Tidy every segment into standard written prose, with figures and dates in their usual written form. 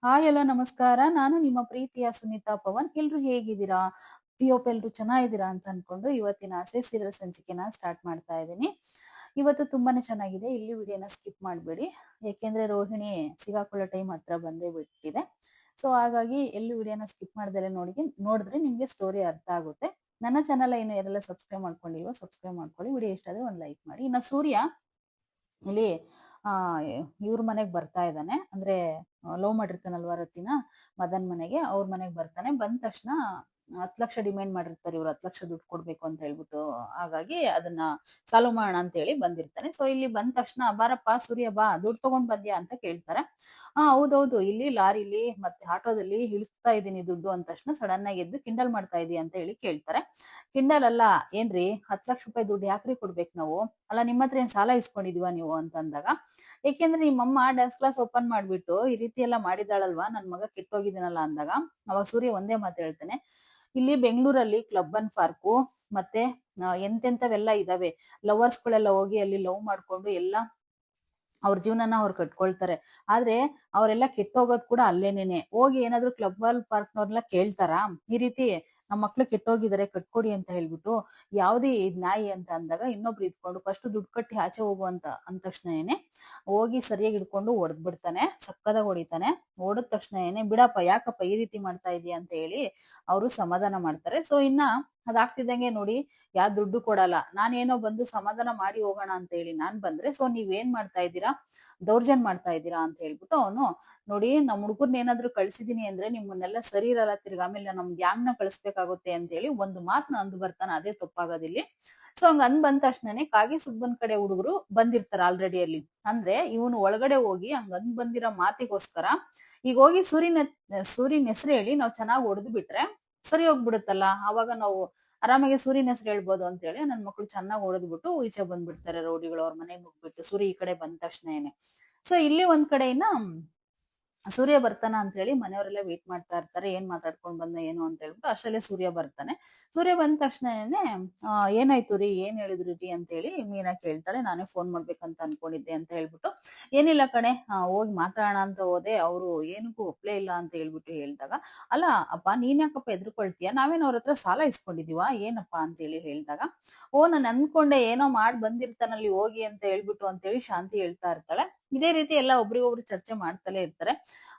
Hi ಎಲ್ಲ ನಮಸ್ಕಾರ. ನಾನು ನಿಮ್ಮ ಪ್ರೀತಿಯ ಸುನೀತಾ ಪವನ್. ಎಲ್ರು ಹೇಗಿದ್ದೀರಾ? ಎಲ್ರು ಚೆನ್ನಾಗಿದ್ದೀರಾ ಅಂತ ಅನ್ಕೊಂಡು ಇವತ್ತಿನ ಆಸೆ ಸೀರಿಯಲ್ ಸಂಚಿಕೆನ ಸ್ಟಾರ್ಟ್ ಮಾಡ್ತಾ ಇದ್ದೀನಿ. ಇವತ್ತು ತುಂಬಾನೇ ಚೆನ್ನಾಗಿದೆ. ಇಲ್ಲಿ ವಿಡಿಯೋನ ಸ್ಕಿಪ್ ಮಾಡಬೇಡಿ, ಯಾಕೆಂದ್ರೆ ರೋಹಿಣಿ ಸಿಗಾಕೊಳ್ಳೋ ಟೈಮ್ ಹತ್ರ ಬಂದೇ ಬಿಟ್ಟಿದೆ. ಸೊ ಹಾಗಾಗಿ ಎಲ್ಲಿ ವಿಡಿಯೋನ ಸ್ಕಿಪ್ ಮಾಡ್ದಲೆ ನೋಡಿದ್ರೆ ನಿಮ್ಗೆ ಸ್ಟೋರಿ ಅರ್ಥ ಆಗುತ್ತೆ. ನನ್ನ ಚಾನಲ್ ಏನು ಯಾರೆಲ್ಲ ಸಬ್ಸ್ಕ್ರೈಬ್ ಮಾಡ್ಕೊಂಡಿಲ್ವೋ ಸಬ್ಸ್ಕ್ರೈಬ್ ಮಾಡ್ಕೊಳ್ಳಿ. ವಿಡಿಯೋ ಇಷ್ಟ ಆದ್ರೆ ಒಂದು ಲೈಕ್ ಮಾಡಿ. ಇನ್ನು ಸೂರ್ಯ ಇಲ್ಲಿ ಆ ಇವ್ರ ಮನೆಗ್ ಬರ್ತಾ ಇದ್ದಾನೆ, ಅಂದ್ರೆ ಲವ್ ಮಾಡಿರ್ತಾನಲ್ವಾ ರತಿನ, ಮದನ್ ಮನೆಗೆ, ಅವ್ರ ಮನೆಗ್ ಬರ್ತಾನೆ. ಬಂದ ತಕ್ಷಣ 10 ಲಕ್ಷ ಡಿಮ್ಯಾಂಡ್ ಮಾಡಿರ್ತಾರೆ ಇವ್ರು, 10 ಲಕ್ಷ ದುಡ್ಡು ಕೊಡ್ಬೇಕು ಅಂತ ಹೇಳ್ಬಿಟ್ಟು. ಹಾಗಾಗಿ ಅದನ್ನ ಸಾಲ್ವ್ ಮಾಡೋಣ ಅಂತ ಹೇಳಿ ಬಂದಿರ್ತಾನೆ. ಸೊ ಇಲ್ಲಿ ಬಂದ ತಕ್ಷಣ ಬಾರಪ್ಪ ಸೂರ್ಯ ಬಾ, ದುಡ್ಡು ತಗೊಂಡ್ ಬಂದ್ಯಾ ಅಂತ ಕೇಳ್ತಾರೆ. ಹೌದೌದು, ಇಲ್ಲಿ ಲಾರಿಲಿ ಮತ್ತೆ ಆಟೋದಲ್ಲಿ ಇಳಿಸ್ತಾ ಇದೀನಿ ದುಡ್ಡು ಅಂದ ತಕ್ಷಣ ಸಡನ್ ಆಗಿ ಎದ್ದು ಕಿಂಡಲ್ ಮಾಡ್ತಾ ಇದೀಯ ಅಂತ ಹೇಳಿ ಕೇಳ್ತಾರೆ. ಕಿಂಡಲ್ ಅಲ್ಲ ಏನ್ರಿ, 10 ಲಕ್ಷ ರೂಪಾಯಿ ದುಡ್ಡು ಯಾಕ್ರಿ ಕೊಡ್ಬೇಕು ನಾವು? ಅಲ್ಲ ನಿಮ್ಮ ಹತ್ರ ಏನ್ ಸಾಲ ಇಸ್ಕೊಂಡಿದೀವ ನೀವು ಅಂತ ಅಂದಾಗ, ಏಕೆಂದ್ರೆ ನಿಮ್ಮಮ್ಮ ಡ್ಯಾನ್ಸ್ ಕ್ಲಾಸ್ ಓಪನ್ ಮಾಡ್ಬಿಟ್ಟು ಈ ರೀತಿ ಎಲ್ಲ ಮಾಡಿದಾಳಲ್ವಾ, ನನ್ ಮಗ ಕೆಟ್ಟೋಗಿದ್ದೀನಲ್ಲ ಅಂದಾಗ ಅವಾಗ ಸೂರ್ಯ ಒಂದೇ ಮಾತು ಹೇಳ್ತಾನೆ, ಇಲ್ಲಿ ಬೆಂಗಳೂರಲ್ಲಿ ಕ್ಲಬ್ ಅಂಡ್ ಪಾರ್ಕು ಮತ್ತೆ ಎಂತೆಂತವೆಲ್ಲ ಇದಾವೆ. ಲವರ್ಸ್ ಗಳೆಲ್ಲ ಹೋಗಿ ಅಲ್ಲಿ ಲವ್ ಮಾಡ್ಕೊಂಡು ಎಲ್ಲ ಅವ್ರ ಜೀವನನ ಅವ್ರು ಕಟ್ಕೊಳ್ತಾರೆ. ಆದ್ರೆ ಅವರೆಲ್ಲ ಕೆಟ್ಟೋಗೋದ್ ಕೂಡ ಅಲ್ಲೇನೇನೆ. ಹೋಗಿ ಏನಾದ್ರು ಕ್ಲಬ್ ಪಾರ್ಕ್ನವ್ರನ್ನ ಕೇಳ್ತಾರಾ ಈ ರೀತಿ ನಮ್ಮ ಮಕ್ಳು ಕೆಟ್ಟೋಗಿದ್ದಾರೆ ಕಟ್ಕೊಡಿ ಅಂತ ಹೇಳ್ಬಿಟ್ಟು? ಯಾವ್ದೇ ನಾಯಿ ಅಂತ ಅಂದಾಗ ಇನ್ನೊಬ್ರು ಇದ್ಕೊಂಡು ಫಸ್ಟ್ ದುಡ್ಡು ಕಟ್ಟಿ ಆಚೆ ಹೋಗು ಅಂತ ಅಂದ ತಕ್ಷಣ ಹೋಗಿ ಸರಿಯಾಗಿ ಹಿಡ್ಕೊಂಡು ಹೊಡೆದ್ ಬಿಡ್ತಾನೆ, ಸಕ್ಕದಾಗ ಹೊಡಿತಾನೆ. ಹೊಡೆದ ತಕ್ಷಣ ಬಿಡಪ್ಪ ಯಾಕಪ್ಪ ಈ ರೀತಿ ಮಾಡ್ತಾ ಇದೀಯ ಅಂತ ಹೇಳಿ ಅವರು ಸಮಾಧಾನ ಮಾಡ್ತಾರೆ. ಸೊ ಇನ್ನ ಅದಾಗ್ತಿದ್ದಂಗೆ ನೋಡಿ, ಯಾರ್ ದುಡ್ಡು ಕೊಡಲ್ಲ, ನಾನೇನೋ ಬಂದು ಸಮಾಧಾನ ಮಾಡಿ ಹೋಗೋಣ ಅಂತ ಹೇಳಿ ನಾನ್ ಬಂದ್ರೆ, ಸೊ ನೀವೇನ್ ಮಾಡ್ತಾ ಇದ್ದೀರಾ, ದೌರ್ಜನ್ಯ ಮಾಡ್ತಾ ಇದ್ದೀರಾ ಅಂತ ಹೇಳ್ಬಿಟ್ಟು ಅವನು, ನೋಡಿ ನಮ್ ಹುಡುಗರ್ನ ಏನಾದ್ರು ಕಳ್ಸಿದೀನಿ ಅಂದ್ರೆ ನಿಮ್ಮನ್ನೆಲ್ಲ ಸರಿ ಇರಲ್ಲ, ತಿರ್ಗ ಆಮೇಲೆ ನಮ್ ಗ್ಯಾಂಗ್ ನ ಕಳಿಸ್ಬೇಕಾಗುತ್ತೆ ಅಂತ ಹೇಳಿ ಒಂದು ಮಾತನ್ನ ಅಂದು ಬರ್ತಾನೆ. ಅದೇ ತಪ್ಪಾಗೋದಿಲ್ಲಿ. ಸೊ ಹಂಗ ಅಂದ್ ಬಂದ ತಕ್ಷಣನೇ ಕಾಗಿ ಸುಬ್ಬನ್ ಕಡೆ ಹುಡುಗರು ಬಂದಿರ್ತಾರ ಆಲ್ರೆಡಿ ಅಲ್ಲಿ. ಅಂದ್ರೆ ಇವನು ಒಳಗಡೆ ಹೋಗಿ ಹಂಗ ಅಂದ್ ಬಂದಿರೋ ಮಾತಿಗೋಸ್ಕರ ಈಗ ಹೋಗಿ ಸೂರ್ಯನ ಹೆಸರು ಹೇಳಿ ನಾವ್ ಚೆನ್ನಾಗಿ ಹೊಡೆದು ಬಿಟ್ರೆ ಸರಿ ಹೋಗ್ಬಿಡುತ್ತಲ್ಲ, ಅವಾಗ ನಾವು ಆರಾಮಾಗಿ ಸೂರ್ಯನ ಹೆಸರು ಹೇಳ್ಬೋದು ಅಂತ ಹೇಳಿ ನನ್ ಮಕ್ಳು ಚೆನ್ನಾಗಿ ಹೊಡೆದ್ಬಿಟ್ಟು ಈಚೆ ಬಂದ್ಬಿಡ್ತಾರೆ ರೌಡಿಗಳು. ಅವ್ರ ಮನೆಗೆ ನುಗ್ಬಿಟ್ಟು ಸೂರ್ಯ ಈ ಕಡೆ ಬಂದ ತಕ್ಷಣ ಸೊ ಇಲ್ಲಿ ಒಂದ್ ಕಡೆಯಿಂದ ಸೂರ್ಯ ಬರ್ತಾನ ಅಂತ ಹೇಳಿ ಮನೆಯವರೆಲ್ಲ ವೇಟ್ ಮಾಡ್ತಾ ಇರ್ತಾರೆ, ಏನ್ ಮಾತಾಡ್ಕೊಂಡ್ ಬಂದ ಏನು ಅಂತ ಹೇಳ್ಬಿಟ್ಟು. ಅಷ್ಟರಲ್ಲೇ ಸೂರ್ಯ ಬರ್ತಾನೆ. ಸೂರ್ಯ ಬಂದ ತಕ್ಷಣನೇ ಏನಾಯ್ತು ರೀ, ಏನ್ ಹೇಳಿದ್ರಿ ರೀ ಅಂತ ಹೇಳಿ ಮೀನಾ ಕೇಳ್ತಾಳೆ. ನಾನೇ ಫೋನ್ ಮಾಡ್ಬೇಕಂತ ಅನ್ಕೊಂಡಿದ್ದೆ ಅಂತ ಹೇಳ್ಬಿಟ್ಟು, ಏನಿಲ್ಲ ಕಣೆ, ಹೋಗಿ ಮಾತಾಡೋಣ ಅಂತ ಹೋದೆ, ಅವರು ಏನಕ್ಕೂ ಒಪ್ಲೇ ಇಲ್ಲ ಅಂತ ಹೇಳ್ಬಿಟ್ಟು ಹೇಳ್ದಾಗ, ಅಲ್ಲ ಅಪ್ಪ ನೀನ್ ಯಾಕಪ್ಪ ಎದ್ರುಕೊಳ್ತೀಯ, ನಾವೇನ್ ಅವ್ರ ಹತ್ರ ಸಾಲ ಇಸ್ಕೊಂಡಿದೀವ ಏನಪ್ಪಾ ಅಂತ ಹೇಳಿ ಹೇಳ್ದಾಗ, ನಾನ್ ಅನ್ಕೊಂಡೆ ಏನೋ ಮಾಡ್ ಬಂದಿರ್ತಾನಲ್ಲಿ ಹೋಗಿ ಅಂತ ಹೇಳ್ಬಿಟ್ಟು ಅಂತ ಹೇಳಿ ಶಾಂತಿ ಹೇಳ್ತಾ ಇರ್ತಾಳೆ. ಇದೇ ರೀತಿ ಎಲ್ಲ ಒಬ್ರಿಗೊಬ್ರು ಚರ್ಚೆ ಮಾಡ್ತಲೇ ಇರ್ತಾರೆ.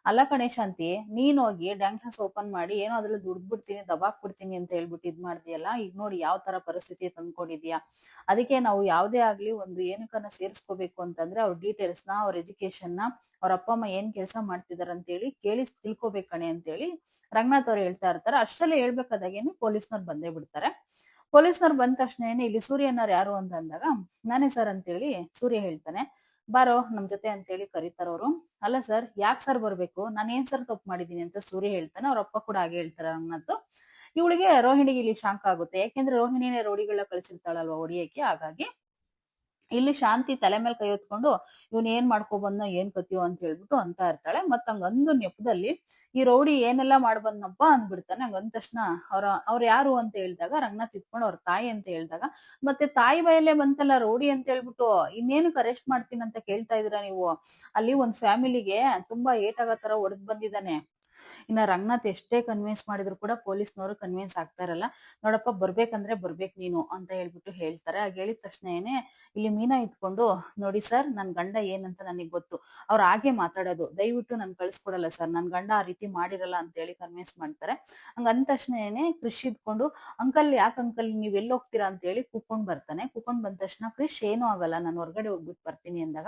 ಅಲ್ಲ ಕಣೆ ಶಾಂತಿ, ನೀನ್ ಹೋಗಿ ಡ್ಯಾನ್ಸ್ ಕ್ಲಾಸ್ ಓಪನ್ ಮಾಡಿ ಏನೋ ಅದ್ರಲ್ಲಿ ದುಡ್ಡು ಬಿಡ್ತೀನಿ ದಬಾಕ್ ಬಿಡ್ತೀನಿ ಅಂತ ಹೇಳ್ಬಿಟ್ಟು ಇದ್ ಮಾಡ್ದಿಯಲ್ಲ, ಈಗ ನೋಡಿ ಯಾವ ತರ ಪರಿಸ್ಥಿತಿ ತಂದ್ಕೊಂಡಿದ್ಯಾ. ಅದಕ್ಕೆ ನಾವು ಯಾವ್ದೇ ಆಗ್ಲಿ ಒಂದು ಏನಕ್ಕನ್ನ ಸೇರಿಸ್ಕೋಬೇಕು ಅಂತಂದ್ರೆ ಅವ್ರ ಡೀಟೇಲ್ಸ್ ನ, ಅವ್ರ ಎಜುಕೇಶನ್ ನ, ಅವ್ರ ಅಪ್ಪ ಅಮ್ಮ ಏನ್ ಕೆಲಸ ಮಾಡ್ತಿದಾರ ಅಂತ ಹೇಳಿ ಕೇಳಿ ತಿಳ್ಕೊಬೇಕು ಕಣೆ ಅಂತ ಹೇಳಿ ರಂಗನಾಥ್ ಅವ್ರು ಹೇಳ್ತಾ ಇರ್ತಾರೆ. ಅಷ್ಟಲ್ಲೇ ಹೇಳ್ಬೇಕಾದಾಗೇನೆ ಪೊಲೀಸ್ನವ್ರು ಬಂದೇ ಬಿಡ್ತಾರೆ. ಪೊಲೀಸ್ನವ್ರು ಬಂದ ತಕ್ಷಣ ಇಲ್ಲಿ ಸೂರ್ಯನವ್ರು ಯಾರು ಅಂತ ಅಂದಾಗ, ನಾನೇ ಸರ್ ಅಂತೇಳಿ ಸೂರ್ಯ ಹೇಳ್ತಾನೆ. ಬಾರೋ ನಮ್ ಜೊತೆ ಅಂತೇಳಿ ಕರೀತಾರ ಅವರು. ಅಲ್ಲ ಸರ್, ಯಾಕೆ ಸರ್ ಬರ್ಬೇಕು, ನಾನು ಏನ್ ಸರ್ ತಪ್ಪು ಮಾಡಿದೀನಿ ಅಂತ ಸೂರ್ಯ ಹೇಳ್ತಾನೆ. ಅವ್ರ ಅಪ್ಪ ಕೂಡ ಹಾಗೆ ಹೇಳ್ತಾರೆ ರಂಗನಾಥ್. ಇವಳಿಗೆ ರೋಹಿಣಿಗೆ ಇಲ್ಲಿ ಶಾಂಕ ಆಗುತ್ತೆ, ಯಾಕೆಂದ್ರೆ ರೋಹಿಣಿನೇ ರೋಡಿಗಳನ್ನ ಕಳಿಸಿರ್ತಾಳಲ್ವಾ ಹೊಡಿಯಕ್ಕೆ. ಹಾಗಾಗಿ ಇಲ್ಲಿ ಶಾಂತಿ ತಲೆ ಮೇಲೆ ಕೈ ಹೊತ್ಕೊಂಡು ಇವನ್ ಏನ್ ಮಾಡ್ಕೊ ಬಂದ್ನೋ ಏನ್ ಕತಿಯೋ ಅಂತ ಹೇಳ್ಬಿಟ್ಟು ಅಂತ ಇರ್ತಾಳೆ. ಮತ್ ಹಂಗಂದು ನೆಪದಲ್ಲಿ ಈ ರೌಡಿ ಏನೆಲ್ಲಾ ಮಾಡ್ಬಂದ್ನಪ್ಪ ಅಂದ್ಬಿಡ್ತಾನೆ. ಹಂಗ ಅಂದ ತಕ್ಷಣ ಅವ್ರ ಯಾರು ಅಂತ ಹೇಳಿದಾಗ ರಂಗನಾಥ್ ಇತ್ಕೊಂಡು ಅವ್ರ ತಾಯಿ ಅಂತ ಹೇಳಿದಾಗ, ಮತ್ತೆ ತಾಯಿ ಬಾಯಲ್ಲೇ ಬಂತಲ್ಲ ರೌಡಿ ಅಂತ ಹೇಳ್ಬಿಟ್ಟು, ಇನ್ನೇನಕ್ಕೆ ಅರೆಸ್ಟ್ ಮಾಡ್ತೀನಿ ಅಂತ ಕೇಳ್ತಾ ಇದೀರಾ ನೀವು? ಅಲ್ಲಿ ಒಂದ್ ಫ್ಯಾಮಿಲಿಗೆ ತುಂಬಾ ಏಟಾಗೋ ತರ ಹೊಡೆದ್ ಬಂದಿದ್ದಾನೆ. ಇನ್ನ ರಂಗನಾಥ್ ಎಷ್ಟೇ ಕನ್ವಿನ್ಸ್ ಮಾಡಿದ್ರು ಕೂಡ ಪೊಲೀಸ್ನವರು ಕನ್ವಿನ್ಸ್ ಆಗ್ತಾ ಇರಲ್ಲ. ನೋಡಪ್ಪ ಬರ್ಬೇಕಂದ್ರೆ ಬರ್ಬೇಕು ನೀನು ಅಂತ ಹೇಳ್ಬಿಟ್ಟು ಹೇಳ್ತಾರೆ. ಹಾಗೆ ಹೇಳಿದ ತಕ್ಷಣ ಇಲ್ಲಿ ಮೀನಾ ಇದ್ಕೊಂಡು, ನೋಡಿ ಸರ್ ನನ್ ಗಂಡ ಏನಂತ ನನಗ್ ಗೊತ್ತು, ಅವ್ರು ಹಾಗೆ ಮಾತಾಡೋದು, ದಯವಿಟ್ಟು ನನ್ ಕಳ್ಸ್ಕೊಡಲ್ಲ ಸರ್, ನನ್ ಗಂಡ ಆ ರೀತಿ ಮಾಡಿರಲ್ಲ ಅಂತ ಹೇಳಿ ಕನ್ವಿನ್ಸ್ ಮಾಡ್ತಾರೆ. ಹಂಗ ಅಂದ ತಕ್ಷಣ ಕೃಷ್ ಇದ್ಕೊಂಡು, ಅಂಕಲ್ ಯಾಕೆ ಅಂಕಲ್ ನೀವ್ ಎಲ್ಲಿ ಹೋಗ್ತೀರಾ ಅಂತ ಹೇಳಿ ಕೂಕೊಂಡ್ ಬರ್ತಾನೆ. ಕೂಕೊಂಡ್ ಬಂದ ತಕ್ಷಣ ಕೃಷ್ ಏನೂ ಆಗಲ್ಲ, ನಾನು ಹೊರಗಡೆ ಹೋಗ್ಬಿಟ್ಟು ಬರ್ತೀನಿ ಅಂದಾಗ,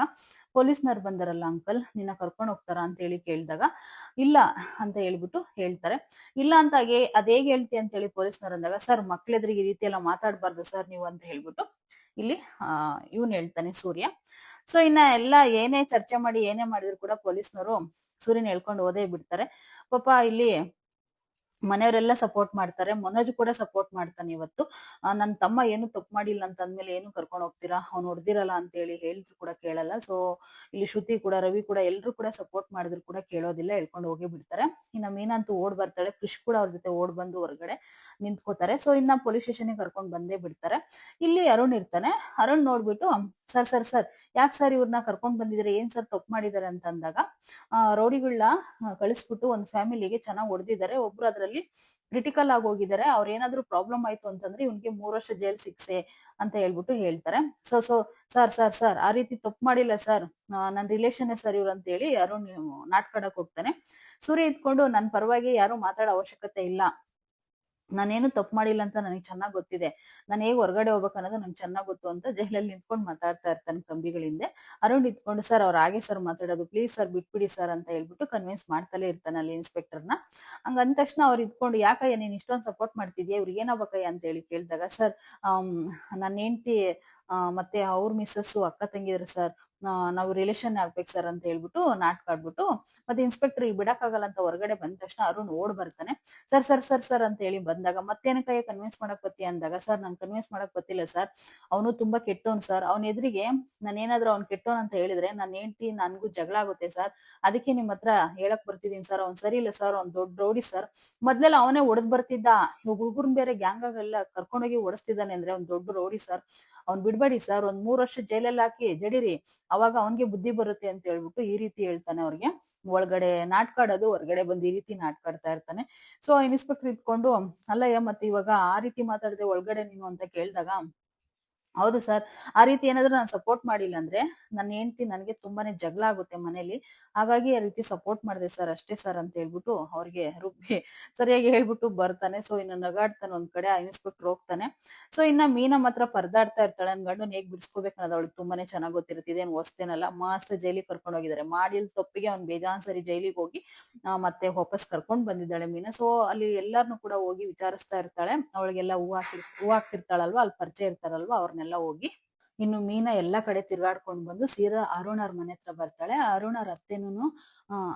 ಪೊಲೀಸ್ನವ್ರು ಬಂದಾರಲ್ಲ ಅಂಕಲ್ ನಿನ್ನ ಕರ್ಕೊಂಡ್ ಹೋಗ್ತಾರ ಅಂತ ಹೇಳಿ ಕೇಳಿದಾಗ, ಇಲ್ಲ ಅಂತ ಹೇಳ್ಬಿಟ್ಟು ಹೇಳ್ತಾರೆ. ಇಲ್ಲ ಅಂತ ಅದೇಗ್ ಹೇಳ್ತಿ ಅಂತ ಹೇಳಿ ಪೊಲೀಸ್ನವ್ರು ಅಂದಾಗ, ಸರ್ ಮಕ್ಳೆದ್ರಿಗೆ ಈ ರೀತಿ ಎಲ್ಲ ಮಾತಾಡ್ಬಾರ್ದು ಸರ್ ನೀವು ಅಂತ ಹೇಳ್ಬಿಟ್ಟು ಇಲ್ಲಿ ಇವನ್ ಹೇಳ್ತಾನೆ ಸೂರ್ಯ. ಸೊ ಇನ್ನ ಎಲ್ಲ ಏನೇ ಚರ್ಚೆ ಮಾಡಿ ಏನೇ ಮಾಡಿದ್ರು ಕೂಡ ಪೊಲೀಸ್ನವರು ಸೂರ್ಯನ ಹೇಳ್ಕೊಂಡು ಹೋದೇ ಬಿಡ್ತಾರೆ. ಪಾಪ ಇಲ್ಲಿ ಮನೆಯವರೆಲ್ಲ ಸಪೋರ್ಟ್ ಮಾಡ್ತಾರೆ. ಮನೋಜ್ ಕೂಡ ಸಪೋರ್ಟ್ ಮಾಡ್ತಾನೆ ಇವತ್ತು. ನನ್ ತಮ್ಮ ಏನು ತಪ್ಪು ಮಾಡಿಲ್ಲ ಅಂತ ಅಂದ್ಮೇಲೆ ಏನು ಕರ್ಕೊಂಡ್ ಹೋಗ್ತೀರಾ? ಅವ್ನು ಹೊಡ್ದಿರಲ್ಲ ಅಂತ ಹೇಳಿ ಹೇಳಿದ್ರು ಕೂಡ ಕೇಳಲ್ಲ. ಸೊ ಇಲ್ಲಿ ಶ್ರುತಿ ಕೂಡ, ರವಿ ಕೂಡ ಎಲ್ರು ಕೂಡ ಸಪೋರ್ಟ್ ಮಾಡಿದ್ರು ಕೂಡ ಕೇಳೋದಿಲ್ಲ, ಎಳ್ಕೊಂಡು ಹೋಗೇ ಬಿಡ್ತಾರೆ. ಇನ್ನ ಮೀನಾ ಅಂತೂ ಓಡ್ ಬರ್ತಾಳೆ. ಕೃಷ್ ಕೂಡ ಅವ್ರ ಜೊತೆ ಓಡ್ ಬಂದು ಹೊರಗಡೆ ನಿಂತ್ಕೋತಾರೆ. ಸೊ ಇನ್ನ ಪೊಲೀಸ್ ಸ್ಟೇಷನ್ಗೆ ಕರ್ಕೊಂಡ್ ಬಂದೇ ಬಿಡ್ತಾರೆ. ಇಲ್ಲಿ ಅರುಣ್ ಇರ್ತಾನೆ. ಅರುಣ್ ನೋಡ್ಬಿಟ್ಟು, ಸರ್ ಸರ್ ಸರ್ ಯಾಕೆ ಸರ್ ಇವ್ರನ್ನ ಕರ್ಕೊಂಡ್ ಬಂದಿದ್ದಾರೆ, ಏನ್ ಸರ್ ತಪ್ಪು ಮಾಡಿದ್ದಾರೆ ಅಂತ ಅಂದಾಗ, ರೌಡಿಗಳನ್ನ ಕಳಿಸ್ಬಿಟ್ಟು ಒಂದು ಫ್ಯಾಮಿಲಿಗೆ ಚೆನ್ನಾಗಿ ಹೊಡೆದಿದ್ದಾರೆ, ಒಬ್ರು ಅದ್ರಲ್ಲಿ ಕ್ರಿಟಿಕಲ್ ಆಗಿ ಹೋಗಿದ್ದಾರೆ, ಅವ್ರ ಏನಾದ್ರು ಪ್ರಾಬ್ಲಮ್ ಆಯ್ತು ಅಂತಂದ್ರೆ ಇವ್ನಿಗೆ 3 ವರ್ಷ ಜೈಲ್ ಶಿಕ್ಷೆ ಅಂತ ಹೇಳ್ಬಿಟ್ಟು ಹೇಳ್ತಾರೆ. ಸೊ ಸರ್ ಸರ್ ಸರ್ ಆ ರೀತಿ ತಪ್ಪು ಮಾಡಿಲ್ಲ ಸರ್, ನನ್ನ ರಿಲೇಷನ್ ಸರ್ ಇವ್ರು ಅಂತ ಹೇಳಿ ಅರುಣ್ ನಾಟ್ಕಡಕ್ ಹೋಗ್ತಾನೆ. ಸೂರ್ಯ ಇದ್ಕೊಂಡು ನನ್ನ ಪರವಾಗಿ ಯಾರು ಮಾತಾಡೋ ಅವಶ್ಯಕತೆ ಇಲ್ಲ, ನಾನೇನು ತಪ್ಪು ಮಾಡಿಲ್ಲ ಅಂತ ನನಗೆ ಚೆನ್ನಾಗ್ ಗೊತ್ತಿದೆ, ನಾನು ಹೇಗ್ ಹೊರಗಡೆ ಹೋಗ್ಬೇಕು ಅನ್ನೋದು ನಂಗೆ ಚೆನ್ನಾಗ್ ಗೊತ್ತು ಅಂತ ಜೈಲಲ್ಲಿ ನಿಂತ್ಕೊಂಡು ಮಾತಾಡ್ತಾ ಇರ್ತಾನೆ ಕಂಬಿಗಳಿಂದ. ಅರುಣ್ ಇದ್ಕೊಂಡು, ಸರ್ ಅವ್ರ ಹಾಗೆ ಸರ್ ಮಾತಾಡೋದು, ಪ್ಲೀಸ್ ಸರ್ ಬಿಟ್ಬಿಡಿ ಸರ್ ಅಂತ ಹೇಳ್ಬಿಟ್ಟು ಕನ್ವಿನ್ಸ್ ಮಾಡ್ತಲೇ ಇರ್ತಾನೆ ಅಲ್ಲಿ ಇನ್ಸ್ಪೆಕ್ಟರ್ನ. ಹಂಗ ಅಂದ ತಕ್ಷಣ ಅವ್ರು ಇದ್ಕೊಂಡು, ಯಾಕಯ್ಯ ನೀನ್ ಇಷ್ಟೊಂದು ಸಪೋರ್ಟ್ ಮಾಡ್ತಿದ್ಯಾ, ಇವ್ರಿಗೆ ಏನಾಗಬೇಕಯ್ಯ ಅಂತ ಹೇಳಿ ಕೇಳಿದಾಗ, ಸರ್ ನನ್ನ ಹೆಂಡತಿ ಮತ್ತೆ ಅವ್ರ ಮಿಸ್ಸಸ್ಸು ಅಕ್ಕ ತಂಗಿದ್ರು ಸರ್, ನಾವು ರಿಲೇಷನ್ ಆಗ್ಬೇಕು ಸರ್ ಅಂತ ಹೇಳ್ಬಿಟ್ಟು ನಾಟಕ ಆಡ್ಬಿಟ್ಟು, ಮತ್ತೆ ಇನ್ಸ್ಪೆಕ್ಟರ್ ಈಗ ಬಿಡಕ್ಕಾಗಲ್ಲ ಅಂತ ಹೊರಗಡೆ ಬಂದ ತಕ್ಷಣ ಅರುಣ್ ಓಡ್ ಬರ್ತಾನೆ. ಸರ್ ಸರ್ ಸರ್ ಸರ್ ಅಂತ ಹೇಳಿ ಬಂದಾಗ, ಮತ್ತೇನಕ್ಕಯ್ಯ ಕನ್ವಿನ್ಸ್ ಮಾಡಕ್ ಬತ್ತಿ ಅಂದಾಗ, ಸರ್ ನಾನು ಕನ್ವಿನ್ಸ್ ಮಾಡಕ್ ಗೊತ್ತಿಲ್ಲ ಸರ್, ಅವನು ತುಂಬಾ ಕೆಟ್ಟವನ್ ಸರ್, ಅವ್ನ ಎದುರಿಗೆ ನಾನು ಏನಾದ್ರು ಅವ್ನ್ ಕೆಟ್ಟವನ್ ಅಂತ ಹೇಳಿದ್ರೆ ನನ್ನ ಹೆಂಡತಿ ನನ್ಗೂ ಜಗಳ ಆಗುತ್ತೆ ಸರ್, ಅದಕ್ಕೆ ನಿಮ್ ಹತ್ರ ಹೇಳಕ್ ಬರ್ತಿದೀನಿ ಸರ್, ಅವ್ನ್ ಸರಿ ಇಲ್ಲ ಸರ್, ಅವ್ನ್ ದೊಡ್ಡ ರೌಡಿ ಸರ್, ಮೊದ್ಲೆಲ್ಲ ಅವನೇ ಹೊಡೆದ್ ಬರ್ತಿದ್ದ, ಇವಾಗ ಹುಡುಗರ್ನ್ ಬೇರೆ ಗ್ಯಾಂಗ್ ಎಲ್ಲ ಕರ್ಕೊಂಡೋಗಿ ಓಡಿಸ್ತಿದ್ದಾನೆ ಅಂದ್ರೆ ಅವ್ನ್ ದೊಡ್ಡ ರೌಡಿ ಸರ್, ಅವ್ನ್ ಬಿಡ್ಬೇಡಿ ಸರ್, ಒಂದ್ 3 ವರ್ಷ ಜೈಲಲ್ಲಿ ಹಾಕಿ ಜಡಿರಿ, ಅವಾಗ ಅವನ್ಗೆ ಬುದ್ಧಿ ಬರುತ್ತೆ ಅಂತ ಹೇಳ್ಬಿಟ್ಟು ಈ ರೀತಿ ಹೇಳ್ತಾನೆ ಅವ್ರಿಗೆ. ಒಳಗಡೆ ನಾಟಕ ಆಡೋದು, ಹೊರಗಡೆ ಬಂದು ಈ ರೀತಿ ನಾಟಕ ಆಡ್ತಾ ಇರ್ತಾನೆ. ಸೊ ಇನ್ಸ್ಪೆಕ್ಟರ್ ಇದ್ಕೊಂಡು, ಅಲ್ಲಯ್ಯ ಮತ್ತೆ ಇವಾಗ ಆ ರೀತಿ ಮಾತಾಡದೆ ಒಳಗಡೆ ನೀನು ಅಂತ ಕೇಳಿದಾಗ, ಹೌದು ಸರ್, ಆ ರೀತಿ ಏನಾದ್ರು ನಾನು ಸಪೋರ್ಟ್ ಮಾಡಿಲ್ಲ ಅಂದ್ರೆ ನನ್ನ ಹೆಂಡತಿ ನನಗೆ ತುಂಬಾನೇ ಜಗಳ ಆಗುತ್ತೆ ಮನೇಲಿ, ಹಾಗಾಗಿ ಆ ರೀತಿ ಸಪೋರ್ಟ್ ಮಾಡಿದೆ ಸರ್, ಅಷ್ಟೇ ಸರ್ ಅಂತ ಹೇಳ್ಬಿಟ್ಟು ಅವ್ರಿಗೆ ರುಬ್ಬಿ ಸರಿಯಾಗಿ ಹೇಳ್ಬಿಟ್ಟು ಬರ್ತಾನೆ. ಸೊ ಇನ್ನು ನಗಾಡ್ತಾನೆ ಒಂದ್ ಕಡೆ, ಆ ಇನ್ಸ್ಪೆಕ್ಟರ್ ಹೋಗ್ತಾನೆ. ಸೊ ಇನ್ನ ಮೀನಾ ಮಾತ್ರ ಪರದಾಡ್ತಾ ಇರ್ತಾಳೆ, ನನ್ ಗಂಡನ್ ಹೇಗ್ ಬಿಡಿಸ್ಕೋಬೇಕು ಅನ್ನೋದು ಅವಳಿಗೆ ತುಂಬಾನೇ ಚೆನ್ನಾಗ್ ಗೊತ್ತಿರುತ್ತೆ, ಇದೇನ್ ಹೊಸ್ತೇನಲ್ಲ, ಮಸ್ತ್ ಜೈಲಿಗೆ ಕರ್ಕೊಂಡು ಹೋಗಿದ್ದಾರೆ, ಮಾಡಿಲ್ ತಪ್ಪಿಗೆ ಅವ್ನ್ ಬೇಜಾನ್ ಸರಿ ಜೈಲಿಗೆ ಹೋಗಿ ಮತ್ತೆ ವಾಪಸ್ ಕರ್ಕೊಂಡ್ ಬಂದಿದ್ದಾಳೆ ಮೀನಾ. ಸೊ ಅಲ್ಲಿ ಎಲ್ಲಾರ್ನು ಕೂಡ ಹೋಗಿ ವಿಚಾರಿಸ್ತಾ ಇರ್ತಾಳೆ, ಅವಳಿಗೆಲ್ಲ ಹೂ ಹಾಕ್ತಿರ್ತಾಳಲ್ವಾ, ಅಲ್ಲಿ ಪರಿಚಯ ಇರ್ತಾರಲ್ವಾ, ಅವ್ರನ್ನೆಲ್ಲ ಹೋಗಿ. ಇನ್ನು ಮೀನಾ ಎಲ್ಲಾ ಕಡೆ ತಿರ್ಗಾಡ್ಕೊಂಡ್ ಬಂದು ಸೀದಾ ಅರುಣ್ ಅವ್ರ ಮನೆ ಹತ್ರ ಬರ್ತಾಳೆ. ಅರುಣ್ ಅವ್ರ ಅತ್ತೆನೂ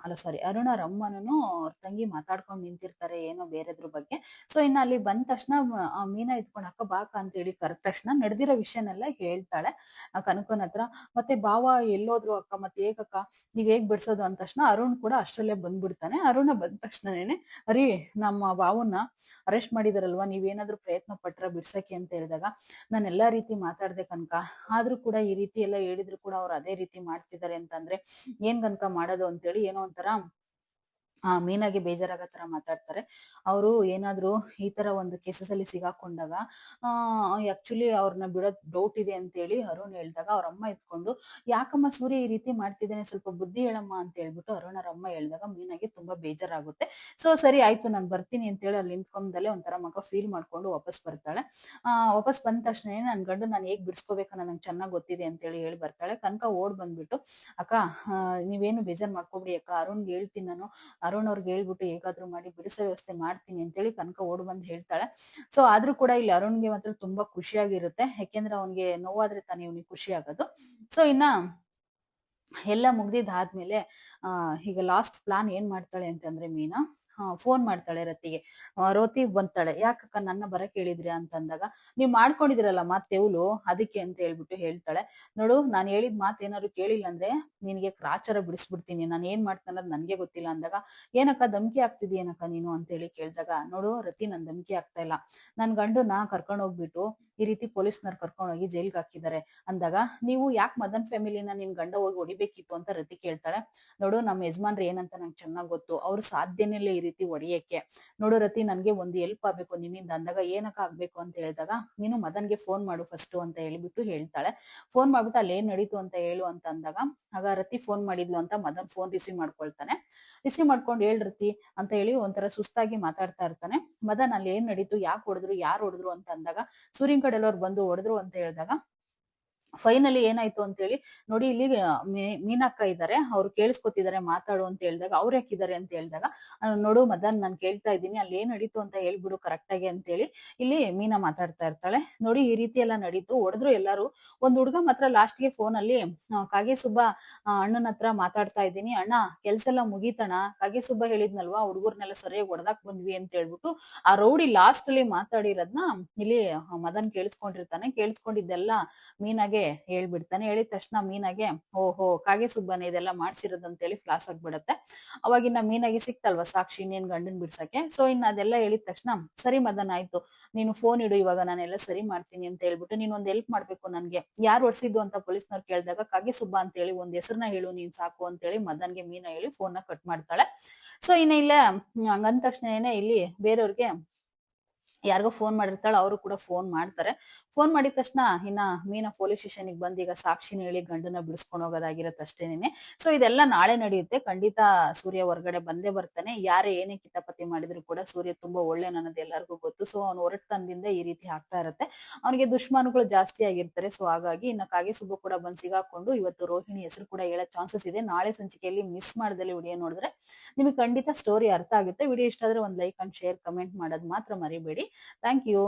ಅಲ್ಲ ಸಾರಿ, ಅರುಣ್ ಅವ್ರ ಅಮ್ಮನೂ ಅವ್ರ ತಂಗಿ ಮಾತಾಡ್ಕೊಂಡ್ ನಿಂತಿರ್ತಾರೆ ಏನೋ ಬೇರೆದ್ರ ಬಗ್ಗೆ. ಸೊ ಇನ್ನ ಅಲ್ಲಿ ಬಂದ ತಕ್ಷಣ ಮೀನಾ ಇದ್ಕೊಂಡ್, ಅಕ್ಕ ಬಾಕ ಅಂತ ಹೇಳಿ ಕರೆದ ತಕ್ಷಣ ನಡೆದಿರೋ ವಿಷಯನೆಲ್ಲ ಹೇಳ್ತಾಳೆ ಕನಕನ ಹತ್ರ. ಮತ್ತೆ ಬಾವ ಎಲ್ಲೋದ್ರು ಅಕ್ಕ, ಮತ್ತೆ ಹೇಗಕ್ಕ, ನೀವ್ ಹೇಗ್ ಬಿಡ್ಸೋದು ಅಂದ ತಕ್ಷಣ ಅರುಣ್ ಕೂಡ ಅಷ್ಟರಲ್ಲೇ ಬಂದ್ಬಿಡ್ತಾನೆ. ಅರುಣ ಬಂದ ತಕ್ಷಣನೇನೆ, ಅರಿ ನಮ್ಮ ಬಾವನ್ನ ಅರೆಸ್ಟ್ ಮಾಡಿದಾರಲ್ವಾ, ನೀವೇನಾದ್ರೂ ಪ್ರಯತ್ನ ಪಟ್ರ ಬಿಡ್ಸಕ್ಕೆ ಅಂತ ಹೇಳಿದಾಗ, ನಾನು ಎಲ್ಲಾ ರೀತಿ ಮಾತಾಡ್ದೆ ಕನಕ, ಆದ್ರೂ ಕೂಡ ಈ ರೀತಿ ಎಲ್ಲ ಹೇಳಿದ್ರು ಕೂಡ ಅವ್ರು ಅದೇ ರೀತಿ ಮಾಡ್ತಿದ್ದಾರೆ ಅಂತಂದ್ರೆ ಏನ್ ಕನಕ ಮಾಡೋದು ಅಂತೇಳಿ ಏನೋ ಒಂಥರ ಮೀನಾಗೆ ಬೇಜಾರಾಗೋ ತರ ಮಾತಾಡ್ತಾರೆ. ಅವರು ಏನಾದ್ರು ಈ ತರ ಒಂದು ಕೇಸಸ್ ಅಲ್ಲಿ ಸಿಗಾಕೊಂಡಾಗ ಆಕ್ಚುಲಿ ಅವ್ರನ್ನ ಬಿಡೋದ್ ಡೌಟ್ ಇದೆ ಅಂತ ಹೇಳಿ ಅರುಣ್ ಹೇಳ್ದಾಗ, ಅವ್ರ ಅಮ್ಮ ಇದ್ಕೊಂಡು, ಯಾಕಮ್ಮ ಸೂರ್ಯ ಈ ರೀತಿ ಮಾಡ್ತಿದ್ದಾನೆ, ಸ್ವಲ್ಪ ಬುದ್ಧಿ ಹೇಳಮ್ಮ ಅಂತ ಹೇಳ್ಬಿಟ್ಟು ಅರುಣ್ ಅವ್ರ ಅಮ್ಮ ಹೇಳ್ದಾಗ ಮೀನಾಗೆ ತುಂಬಾ ಬೇಜಾರಾಗುತ್ತೆ. ಸೊ ಸರಿ ಆಯ್ತು ನಾನು ಬರ್ತೀನಿ ಅಂತ ಹೇಳಿ ಅಲ್ಲಿ ನಿಂತ್ಕೊಂಡಲ್ಲೇ ಒಂಥರ ಮಗ ಫೀಲ್ ಮಾಡ್ಕೊಂಡು ವಾಪಸ್ ಬರ್ತಾಳೆ. ವಾಪಸ್ ಬಂದ ತಕ್ಷಣ ನನ್ ಗಂಡು ನಾನು ಹೇಗ್ ಬಿಡಿಸ್ಕೋಬೇಕನ್ನ ನಂಗೆ ಚೆನ್ನಾಗ್ ಗೊತ್ತಿದೆ ಅಂತ ಹೇಳಿ ಬರ್ತಾಳೆ. ಕನಕ ಓಡ್ ಬಂದ್ಬಿಟ್ಟು, ಅಕ್ಕ ನೀವೇನು ಬೇಜಾರ್ ಮಾಡ್ಕೊಬಿಡಿ ಅಕ್ಕ, ಅರುಣ್ಗೆ ಹೇಳ್ತೀನಿ ನಾನು, ಅರುಣ್ ಅವ್ರಿಗೆ ಹೇಳ್ಬಿಟ್ಟು ಹೇಗಾದ್ರೂ ಮಾಡಿ ಬಿಡಿಸೋ ವ್ಯವಸ್ಥೆ ಮಾಡ್ತೀನಿ ಅಂತೇಳಿ ಕನಕ ಓಡ್ ಬಂದ್ ಹೇಳ್ತಾಳೆ. ಸೊ ಆದ್ರೂ ಕೂಡ ಇಲ್ಲಿ ಅರುಣ್ಗೆ ಮಾತ್ರ ತುಂಬಾ ಖುಷಿಯಾಗಿರುತ್ತೆ, ಯಾಕೆಂದ್ರೆ ಅವ್ನಿಗೆ ನೋವಾದ್ರೆ ತಾನೇ ಇವ್ನಿಗೆ ಖುಷಿ ಆಗೋದು. ಸೊ ಇನ್ನ ಎಲ್ಲ ಮುಗ್ದಿದ್ದಾದ್ಮೇಲೆ ಈಗ ಲಾಸ್ಟ್ ಪ್ಲಾನ್ ಏನ್ ಮಾಡ್ತಾಳೆ ಅಂತಂದ್ರೆ ಮೀನಾ ಫೋನ್ ಮಾಡ್ತಾಳೆ ರತಿಗೆ. ರೋತಿ ಬಂತಾಳೆ, ಯಾಕಕ್ಕ ನನ್ನ ಬರಕ್ ಹೇಳಿದ್ರಿ ಅಂತಂದಾಗ, ನೀವ್ ಮಾಡ್ಕೊಂಡಿದಿರಲ್ಲ ಮಾತೆವ್ಲು ಅದಕ್ಕೆ ಅಂತ ಹೇಳ್ಬಿಟ್ಟು ಹೇಳ್ತಾಳೆ. ನೋಡು, ನಾನ್ ಹೇಳಿದ್ ಮಾತ್ ಏನಾದ್ರು ಕೇಳಿಲ್ಲ ಅಂದ್ರೆ ನಿನ್ಗೆ ಕ್ರಾಚಾರ ಬಿಡಿಸ್ಬಿಡ್ತೀನಿ, ನಾನು ಏನ್ ಮಾಡ್ತಾನ ಅನ್ನೋದು ನನ್ಗೆ ಗೊತ್ತಿಲ್ಲ ಅಂದಾಗ, ಏನಕ್ಕ ಧಮ್ಕಿ ಆಗ್ತಿದ್ಯೇನಕ್ಕ ನೀನು ಅಂತ ಹೇಳಿ ಕೇಳಿದಾಗ, ನೋಡು ರತಿ, ನನ್ ಧಮ್ಕಿ ಆಗ್ತಾ ಇಲ್ಲ, ನನ್ ಗಂಡುನ ಕರ್ಕೊಂಡ್ ಹೋಗ್ಬಿಟ್ಟು ಈ ರೀತಿ ಪೊಲೀಸ್ನವ್ರು ಕರ್ಕೊಂಡು ಹೋಗಿ ಜೈಲ್ಗೆ ಹಾಕಿದ್ದಾರೆ ಅಂದಾಗ, ನೀವು ಯಾಕೆ ಮದನ್ ಫ್ಯಾಮಿಲಿನ ನಿನ್ ಗಂಡ ಹೋಗಿ ಹೊಡಿಬೇಕಿತ್ತು ಅಂತ ರತಿ ಕೇಳ್ತಾಳೆ. ನೋಡು, ನಮ್ಮ ಯಜಮಾನ್ರು ಏನಂತ ನಂಗೆ ಚೆನ್ನಾಗ್ ಗೊತ್ತು, ಅವ್ರು ಸಾಧ್ಯನೇ ಇಲ್ಲ ಈ ರೀತಿ ಹೊಡಿಯಕ್ಕೆ, ನೋಡು ರತಿ ನನ್ಗೆ ಒಂದು ಹೆಲ್ಪ್ ಆಗ್ಬೇಕು ನಿನ್ನಿಂದ ಅಂದಾಗ, ಏನಕ್ಕ ಆಗ್ಬೇಕು ಅಂತ ಹೇಳಿದಾಗ, ನೀನು ಮದನ್ಗೆ ಫೋನ್ ಮಾಡು ಫಸ್ಟ್ ಅಂತ ಹೇಳ್ಬಿಟ್ಟು ಹೇಳ್ತಾಳೆ. ಫೋನ್ ಮಾಡ್ಬಿಟ್ಟು ಅಲ್ಲಿ ಏನ್ ನಡೀತು ಅಂತ ಹೇಳು ಅಂತ ಅಂದಾಗ, ಆಗ ರತಿ ಫೋನ್ ಮಾಡಿದ್ಲು ಅಂತ ಮದನ್ ಫೋನ್ ರಿಸೀವ್ ಮಾಡ್ಕೊಳ್ತಾನೆ. ರಿಸೀವ್ ಮಾಡ್ಕೊಂಡು ಹೇಳ್ ರತಿ ಅಂತ ಹೇಳಿ ಒಂಥರ ಸುಸ್ತಾಗಿ ಮಾತಾಡ್ತಾ ಇರ್ತಾನೆ. ಮದನ್ ಅಲ್ಲಿ ಏನ್ ನಡೀತು, ಯಾಕೆ ಹೊಡೆದ್ರು, ಯಾರು ಹೊಡೆದ್ರು ಅಂತ ಅಂದಾಗ, ಸೂರ್ಯನ್ ಕಡೆ ಎಲ್ಲವ್ರು ಬಂದು ಹೊಡೆದ್ರು ಅಂತ ಹೇಳಿದಾಗ, ಫೈನಲಿ ಏನಾಯ್ತು ಅಂತ ಹೇಳಿ ನೋಡಿ, ಇಲ್ಲಿ ಮೀನಕ್ಕ ಇದ್ದಾರೆ, ಅವ್ರು ಕೇಳಿಸ್ಕೊತಿದ್ದಾರೆ ಮಾತಾಡು ಅಂತ ಹೇಳಿದಾಗ, ಅವ್ರು ಯಾಕಿದ್ದಾರೆ ಅಂತ ಹೇಳಿದಾಗ, ನೋಡು ಮದನ್ ನಾನು ಕೇಳ್ತಾ ಇದ್ದೀನಿ, ಅಲ್ಲಿ ಏನ್ ನಡೀತು ಅಂತ ಹೇಳ್ಬಿಡು ಕರೆಕ್ಟ್ ಆಗಿ ಅಂತ ಹೇಳಿ ಇಲ್ಲಿ ಮೀನಾ ಮಾತಾಡ್ತಾ ಇರ್ತಾಳೆ. ನೋಡಿ ಈ ರೀತಿ ಎಲ್ಲ ನಡೀತು, ಹೊಡೆದ್ರು ಎಲ್ಲಾರು. ಒಂದ್ ಹುಡ್ಗ ಮಾತ್ರ ಲಾಸ್ಟ್ಗೆ ಫೋನ್ ಅಲ್ಲಿ ಕಾಗೆ ಸುಬ್ಬ ಅಣ್ಣನ ಹತ್ರ ಮಾತಾಡ್ತಾ ಇದ್ದೀನಿ, ಅಣ್ಣ ಕೆಲ್ಸ ಎಲ್ಲ ಮುಗೀತಣ, ಕಾಗೆ ಸುಬ್ಬ ಹೇಳಿದ್ನಲ್ವಾ ಹುಡುಗರ್ನೆಲ್ಲ ಸರಿಯಾಗಿ ಹೊಡೆದಾಕ್ ಬಂದ್ವಿ ಅಂತ ಹೇಳ್ಬಿಟ್ಟು ಆ ರೌಡಿ ಲಾಸ್ಟ್ ಅಲ್ಲಿ ಮಾತಾಡಿರೋದ್ನ ಇಲ್ಲಿ ಮದನ್ ಕೇಳಿಸ್ಕೊಂಡಿರ್ತಾನೆ. ಕೇಳಿಸ್ಕೊಂಡಿದ್ದೆಲ್ಲ ಮೀನಾಗೆ ಹೇಳ್ಬಿಡ್ತಾನೆ. ಹೇಳಿದ ತಕ್ಷಣ ಮೀನಾಗೆ ಓಹೋ ಕಾಗೆ ಸುಬ್ಬನೇ ಇದೆಲ್ಲ ಮಾಡ್ಸಿರೋದು ಅಂತ ಹೇಳಿ ಫ್ಲಾಸ್ ಆಗ್ಬಿಡತ್ತೆ. ಅವಾಗಿನ್ನ ಮೀನಾಗೆ ಸಿಕ್ತಲ್ವಾ ಸಾಕ್ಷಿ ಇನ್ನೇನ್ ಗಂಡನ್ ಬಿಡ್ಸಕ್ಕೆ. ಸೊ ಇನ್ನ ಅದೆಲ್ಲ ಹೇಳಿದ ತಕ್ಷಣ ಸರಿ ಮದನ್ ಆಯ್ತು, ನೀನು ಫೋನ್ ಇಡು, ಇವಾಗ ನಾನೆಲ್ಲ ಸರಿ ಮಾಡ್ತೀನಿ ಅಂತ ಹೇಳ್ಬಿಟ್ಟು, ನೀನ್ ಒಂದ್ ಹೆಲ್ಪ್ ಮಾಡ್ಬೇಕು ನನ್ಗೆ, ಯಾರು ಹೊಡ್ಸಿದ್ದು ಅಂತ ಪೊಲೀಸ್ನವ್ರು ಕೇಳಿದಾಗ ಕಾಗೆ ಸುಬ್ಬ ಅಂತ ಹೇಳಿ ಒಂದ್ ಹೆಸರನ್ನ ಹೇಳು ನೀನ್ ಸಾಕು ಅಂತ ಹೇಳಿ ಮದನ್ಗೆ ಮೀನಾ ಹೇಳಿ ಫೋನ್ ನ ಕಟ್ ಮಾಡ್ತಾಳೆ. ಸೊ ಇನ್ನ ಇಲ್ಲ ಹಂಗಂದ ತಕ್ಷಣನೇ ಇಲ್ಲಿ ಬೇರೆಯವ್ರಿಗೆ ಯಾರಿಗೋ ಫೋನ್ ಮಾಡಿರ್ತಾಳೆ, ಅವರು ಕೂಡ ಫೋನ್ ಮಾಡ್ತಾರೆ. ಫೋನ್ ಮಾಡಿದ ತಕ್ಷಣ ಇನ್ನ ಮೀನಾ ಪೊಲೀಸ್ ಸ್ಟೇಷನ್ ಬಂದು ಈಗ ಸಾಕ್ಷಿನ ಹೇಳಿ ಗಂಡನ ಬಿಡಿಸ್ಕೊಂಡು ಹೋಗೋದಾಗಿರತ್ತೆ ಅಷ್ಟೇನೆ. ಸೊ ಇದೆಲ್ಲ ನಾಳೆ ನಡೆಯುತ್ತೆ. ಖಂಡಿತ ಸೂರ್ಯ ಹೊರಗಡೆ ಬಂದೇ ಬರ್ತಾನೆ. ಯಾರೇ ಏನೇ ಕಿತಾಪತಿ ಮಾಡಿದ್ರು ಕೂಡ ಸೂರ್ಯ ತುಂಬಾ ಒಳ್ಳೆ ಅನ್ನೋದು ಎಲ್ಲರಿಗೂ ಗೊತ್ತು. ಸೊ ಅವ್ನು ಹೊರಟದಿಂದ ಈ ರೀತಿ ಆಗ್ತಾ ಇರತ್ತೆ. ಅವನಿಗೆ ದುಶ್ಮನುಗಳು ಜಾಸ್ತಿ ಆಗಿರ್ತಾರೆ. ಸೊ ಹಾಗಾಗಿ ಇನ್ನ ಕಾಗೆ ಸುಬ್ಬು ಕೂಡ ಬಂದ್ ಸಿಗಾಕೊಂಡು ಇವತ್ತು ರೋಹಿಣಿ ಹೆಸರು ಕೂಡ ಹೇಳೋ ಚಾನ್ಸಸ್ ಇದೆ. ನಾಳೆ ಸಂಚಿಕೆಯಲ್ಲಿ ಮಿಸ್ ಮಾಡ್ದಲ್ಲಿ ವಿಡಿಯೋ ನೋಡಿದ್ರೆ ನಿಮಗೆ ಖಂಡಿತ ಸ್ಟೋರಿ ಅರ್ಥ ಆಗುತ್ತೆ. ವಿಡಿಯೋ ಇಷ್ಟ ಆದ್ರೆ ಒಂದು ಲೈಕ್ ಅಂಡ್ ಶೇರ್ ಕಮೆಂಟ್ ಮಾಡೋದು ಮಾತ್ರ ಮರಿಬೇಡಿ. Thank you.